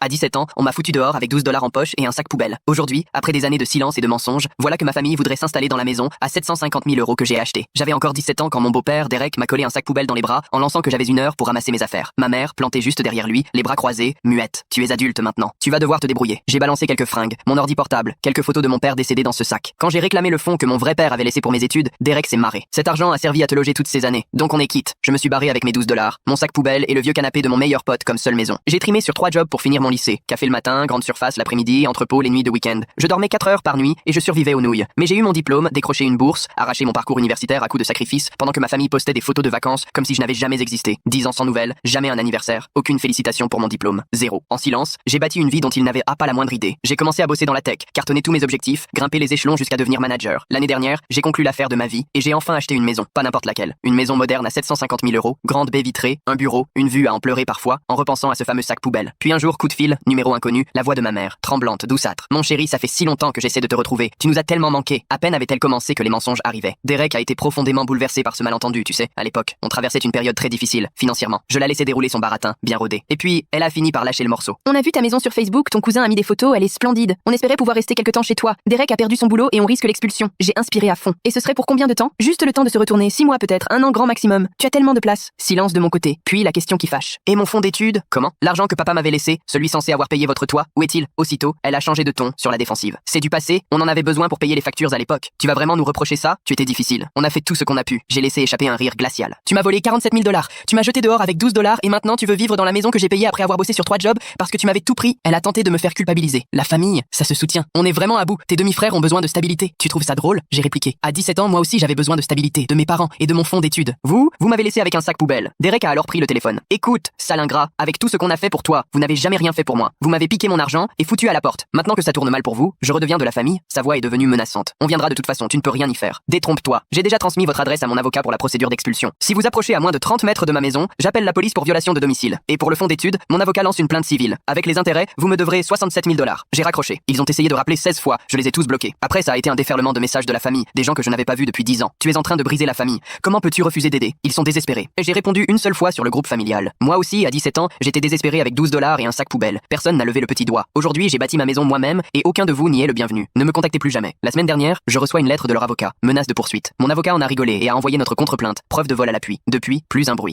À 17 ans, on m'a foutu dehors avec 12 dollars en poche et un sac poubelle. Aujourd'hui, après des années de silence et de mensonges, voilà que ma famille voudrait s'installer dans la maison à 750 000 € que j'ai acheté. J'avais encore 17 ans quand mon beau-père, Derek, m'a collé un sac poubelle dans les bras en lançant que j'avais 1 heure pour ramasser mes affaires. Ma mère, plantée juste derrière lui, les bras croisés, muette. Tu es adulte maintenant. Tu vas devoir te débrouiller. J'ai balancé quelques fringues, mon ordi portable, quelques photos de mon père décédé dans ce sac. Quand j'ai réclamé le fonds que mon vrai père avait laissé pour mes études, Derek s'est marré. Cet argent a servi à te loger toutes ces années. Donc on est quitte. Je me suis barré avec mes 12 dollars, mon sac poubelle et le vieux canapé de mon meilleur pote comme seule maison. J'ai trimé sur 3 jobs pour finir mon lycée. Café le matin, grande surface l'après-midi, entrepôt les nuits de week-end. Je dormais 4 heures par nuit et je survivais aux nouilles. Mais j'ai eu mon diplôme, décroché une bourse, arraché mon parcours universitaire à coups de sacrifices pendant que ma famille postait des photos de vacances comme si je n'avais jamais existé. 10 ans sans nouvelles, jamais un anniversaire, aucune félicitation pour mon diplôme. Zéro. En silence, j'ai bâti une vie dont ils n'avaient pas la moindre idée. J'ai commencé à bosser dans la tech, cartonner tous mes objectifs, grimper les échelons jusqu'à devenir manager. L'année dernière, j'ai conclu l'affaire de ma vie et j'ai enfin acheté une maison, pas n'importe laquelle. Une maison moderne à 750 000 €, grande baie vitrée, un bureau, une vue à en pleurer parfois, en repensant à ce fameux sac poubelle. Puis un jour, coup de fil, numéro inconnu, la voix de ma mère, tremblante, douceâtre. Mon chéri, ça fait si longtemps que j'essaie de te retrouver. Tu nous as tellement manqué. À peine avait-elle commencé que les mensonges arrivaient. Derek a été profondément bouleversé par ce malentendu, tu sais. À l'époque, on traversait une période très difficile, financièrement. Je la laissais dérouler son baratin, bien rodé. Et puis, elle a fini par lâcher le morceau. On a vu ta maison sur Facebook, ton cousin a mis des photos, elle est splendide. On espérait pouvoir rester quelque temps chez toi. Derek a perdu son boulot et on risque l'expulsion. J'ai inspiré à fond. Et ce serait pour combien de temps? Juste le temps de se retourner, 6 mois peut-être, 1 an grand maximum. Tu as tellement de place. Silence de mon côté. Puis la question qui fâche. Et mon fonds d'études? Comment? L'argent que papa m'avait laissé, celui censé avoir payé votre toit, où est-il? Aussitôt, elle a changé de ton sur la défensive. C'est du passé, on en avait besoin pour payer les factures à l'époque. Tu vas vraiment nous reprocher ça? Tu étais difficile. On a fait tout ce qu'on a pu. J'ai laissé échapper un rire glacial. Tu m'as volé 47 000 $. Tu m'as jeté dehors avec 12 dollars et maintenant tu veux vivre dans la maison que j'ai payée après avoir bossé sur 3 jobs parce que tu m'avais tout pris. Elle a tenté de me faire culpabiliser. La famille, ça se soutient. On est vraiment à bout. Tes demi-frères ont besoin de stabilité. Tu trouves ça drôle? J'ai répliqué. À 17 ans, moi aussi j'avais besoin de stabilité, de mes parents et de mon fonds d'études. Vous m'avez laissé avec un sac poubelle. Derek a alors pris le téléphone. Écoute, sale ingrat, avec tout ce qu'on a fait pour toi, vous n'avez jamais rien fait pour moi. Vous m'avez piqué mon argent et foutu à la porte. Maintenant que ça tourne mal pour vous, je redeviens de la famille. Sa voix est devenue menaçante. On viendra de toute façon, tu ne peux rien y faire. Détrompe-toi. J'ai déjà transmis votre adresse à mon avocat pour la procédure d'expulsion. Si vous approchez à moins de 30 mètres de ma maison, j'appelle la police pour violation de domicile. Et pour le fonds d'études, mon avocat lance une plainte civile. Avec les intérêts, vous me devrez 67 000 $. J'ai raccroché. Ils ont essayé de rappeler 16 fois. Je les ai tous bloqués. Après, ça a été un déferlement de messages de la famille, des gens que je n'avais pas vus depuis 10 ans. Tu es en train de briser la famille. Comment peux-tu refuser d'aider? Ils sont désespérés. Et j'ai répondu une seule fois sur le groupe familial. Moi aussi, à 17 ans, j'étais désespéré avec 12 dollars et un sac poubelle. Personne n'a levé le petit doigt. Aujourd'hui, j'ai bâti ma maison moi-même et aucun de vous n'y est le bienvenu. Ne me contactez plus jamais. La semaine dernière, je reçois une lettre de leur avocat. Menace de poursuite. Mon avocat en a rigolé et a envoyé notre contre-plainte. Preuve de vol à l'appui. Depuis, plus un bruit.